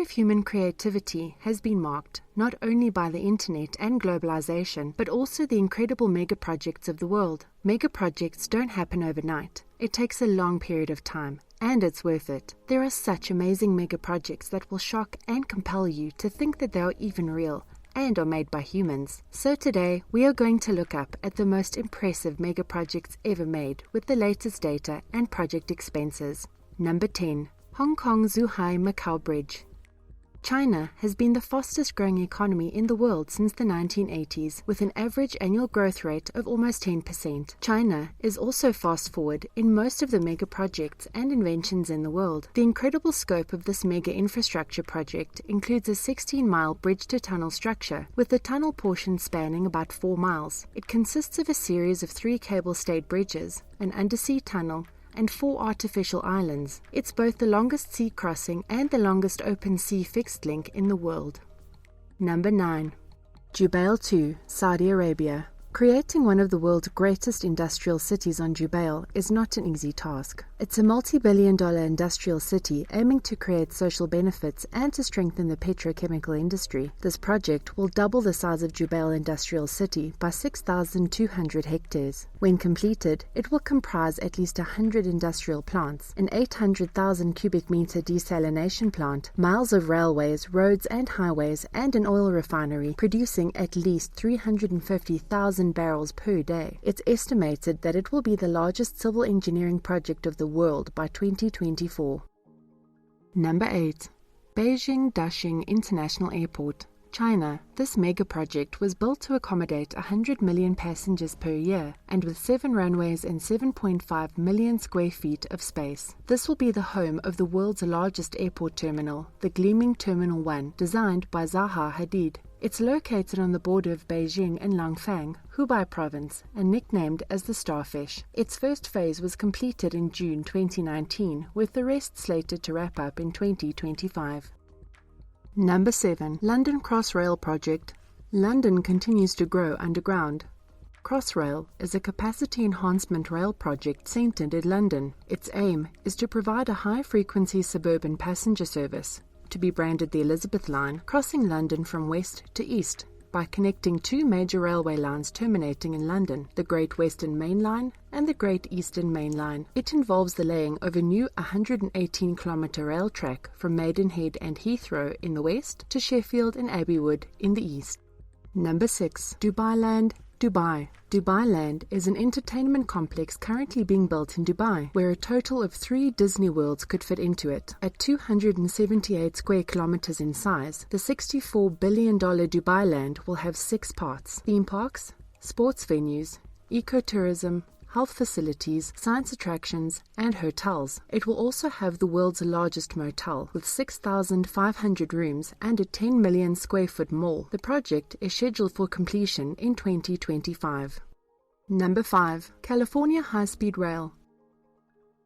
of human creativity has been marked not only by the internet and globalization, but also the incredible megaprojects of the world. Megaprojects don't happen overnight. It takes a long period of time, and it's worth it. There are such amazing megaprojects that will shock and compel you to think that they are even real and are made by humans. So today, we are going to look up at the most impressive megaprojects ever made with the latest data and project expenses. Number 10. Hong Kong Zhuhai Macau Bridge. China has been the fastest growing economy in the world since the 1980s, with an average annual growth rate of almost 10%. China is also fast forward in most of the mega projects and inventions in the world. The incredible scope of this mega infrastructure project includes a 16-mile bridge-to-tunnel structure, with the tunnel portion spanning about 4 miles. It consists of a series of 3 cable-stayed bridges, an undersea tunnel, and 4 artificial islands. It's both the longest sea crossing and the longest open sea fixed link in the world. Number 9. Jubail 2, Saudi Arabia. Creating one of the world's greatest industrial cities on Jubail is not an easy task. It's a multi-billion-dollar industrial city aiming to create social benefits and to strengthen the petrochemical industry. This project will double the size of Jubail Industrial City by 6,200 hectares. When completed, it will comprise at least 100 industrial plants, an 800,000 cubic meter desalination plant, miles of railways, roads and highways, and an oil refinery, producing at least 350,000 barrels per day. It's estimated that it will be the largest civil engineering project of the world by 2024. Number 8. Beijing Daxing International Airport, China. This mega project was built to accommodate 100 million passengers per year, and with 7 runways and 7.5 million square feet of space. This will be the home of the world's largest airport terminal, the gleaming Terminal 1, designed by Zaha Hadid. It's located on the border of Beijing and Langfang, Hubei province, and nicknamed as the Starfish. Its first phase was completed in June 2019, with the rest slated to wrap up in 2025. Number 7. London Crossrail Project. London continues to grow underground. Crossrail is a capacity enhancement rail project centered in London. Its aim is to provide a high-frequency suburban passenger service, to be branded the Elizabeth Line, crossing London from west to east by connecting 2 major railway lines terminating in London, the Great Western Main Line and the Great Eastern Main Line. It involves the laying of a new 118-kilometre rail track from Maidenhead and Heathrow in the west to Sheffield and Abbeywood in the east. Number 6. Dubailand, Dubai. Dubailand is an entertainment complex currently being built in Dubai, where a total of 3 Disney Worlds could fit into it. At 278 square kilometers in size, the $64 billion Dubailand will have 6 parts: theme parks, sports venues, ecotourism, health facilities, science attractions, and hotels. It will also have the world's largest motel, with 6,500 rooms and a 10 million square foot mall. The project is scheduled for completion in 2025. Number 5. California High-Speed Rail.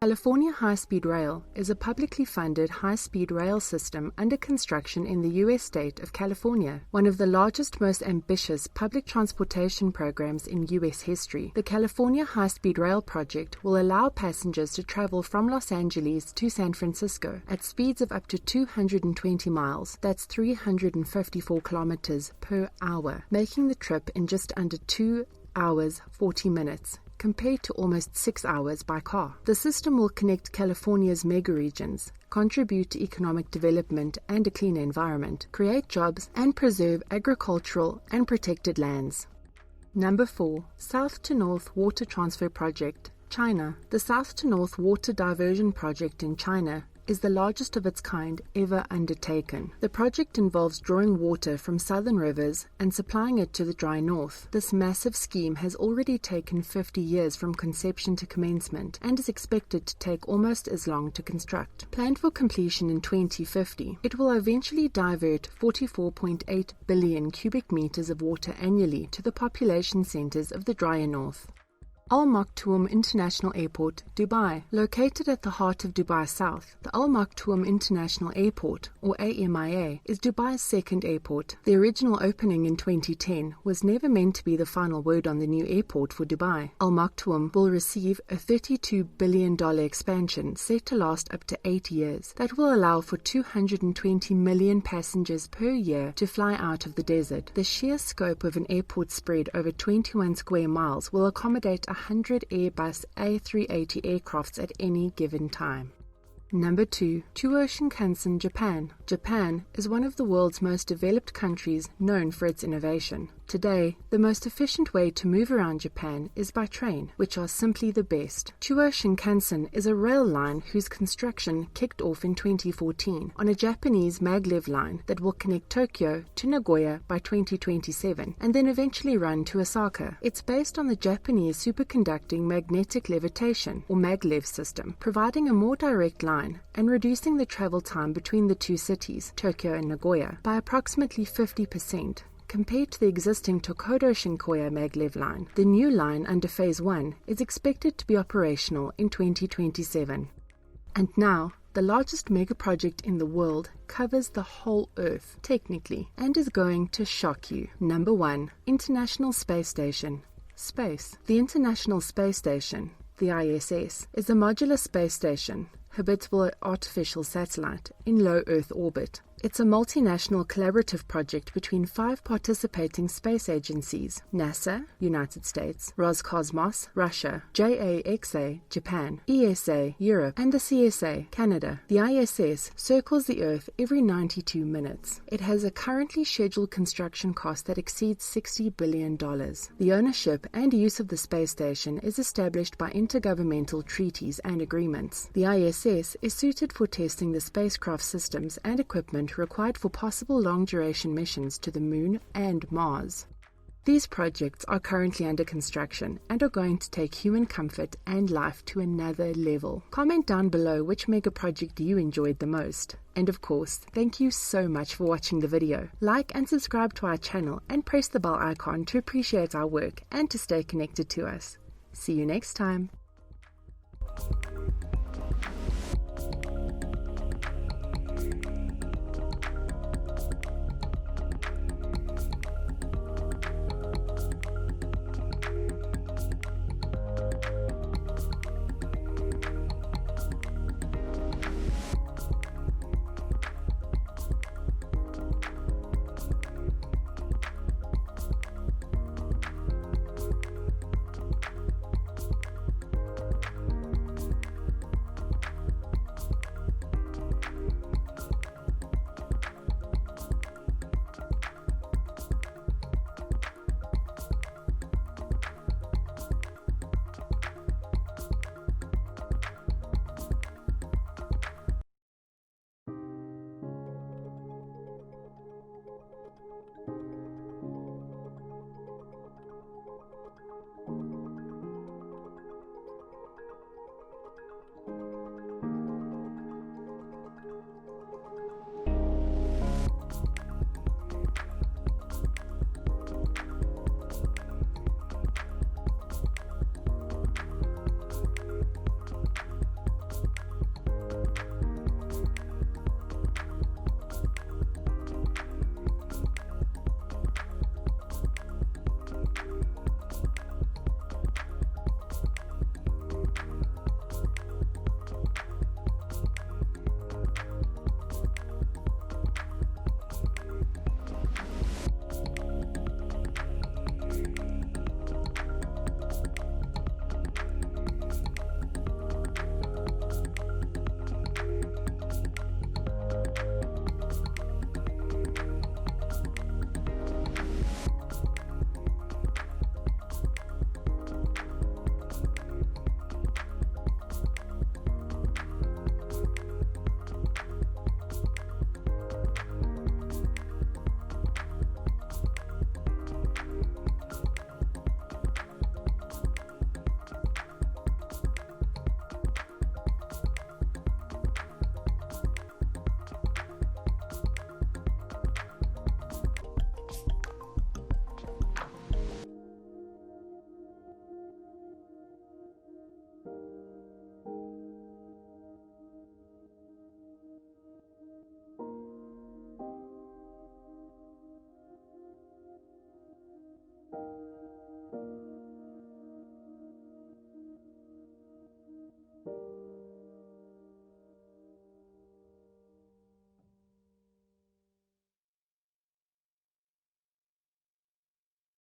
California High-Speed Rail is a publicly funded high-speed rail system under construction in the U.S. state of California, one of the largest, most ambitious public transportation programs in U.S. history. The California High-Speed Rail project will allow passengers to travel from Los Angeles to San Francisco at speeds of up to 220 miles, that's 354 kilometers per hour, making the trip in just under 2 hours 40 minutes. Compared to almost 6 hours by car. The system will connect California's megaregions, contribute to economic development and a cleaner environment, create jobs, and preserve agricultural and protected lands. Number 4. South to North Water Transfer Project, China. The South to North Water Diversion Project in China is the largest of its kind ever undertaken. The project involves drawing water from southern rivers and supplying it to the dry north. This massive scheme has already taken 50 years from conception to commencement and is expected to take almost as long to construct. Planned for completion in 2050, it will eventually divert 44.8 billion cubic meters of water annually to the population centers of the drier north. Al Maktoum International Airport, Dubai. Located at the heart of Dubai South, the Al Maktoum International Airport, or AMIA, is Dubai's second airport. The original opening in 2010 was never meant to be the final word on the new airport for Dubai. Al Maktoum will receive a $32 billion expansion set to last up to 8 years that will allow for 220 million passengers per year to fly out of the desert. The sheer scope of an airport spread over 21 square miles will accommodate 100 Airbus A380 aircrafts at any given time. Number 2. Chuo Shinkansen, Japan. Japan is one of the world's most developed countries known for its innovation. Today, the most efficient way to move around Japan is by train, which are simply the best. Chuo Shinkansen is a rail line whose construction kicked off in 2014 on a Japanese maglev line that will connect Tokyo to Nagoya by 2027 and then eventually run to Osaka. It's based on the Japanese superconducting magnetic levitation, or maglev system, providing a more direct line and reducing the travel time between the two cities, Tokyo and Nagoya, by approximately 50%. Compared to the existing Tokodo Shinkoya maglev line, the new line under Phase 1 is expected to be operational in 2027. And now, the largest mega project in the world covers the whole Earth, technically, and is going to shock you. Number 1. International Space Station. Space. The International Space Station, the ISS, is a modular space station, habitable artificial satellite, in low Earth orbit. It's a multinational collaborative project between 5 participating space agencies: NASA, United States; Roscosmos, Russia; JAXA, Japan; ESA, Europe; and the CSA, Canada. The ISS circles the Earth every 92 minutes. It has a currently scheduled construction cost that exceeds $60 billion. The ownership and use of the space station is established by intergovernmental treaties and agreements. The ISS is suited for testing the spacecraft systems and equipment required for possible long-duration missions to the Moon and Mars. These projects are currently under construction and are going to take human comfort and life to another level. Comment down below which mega project you enjoyed the most. And of course, thank you so much for watching the video. Like and subscribe to our channel and press the bell icon to appreciate our work and to stay connected to us. See you next time.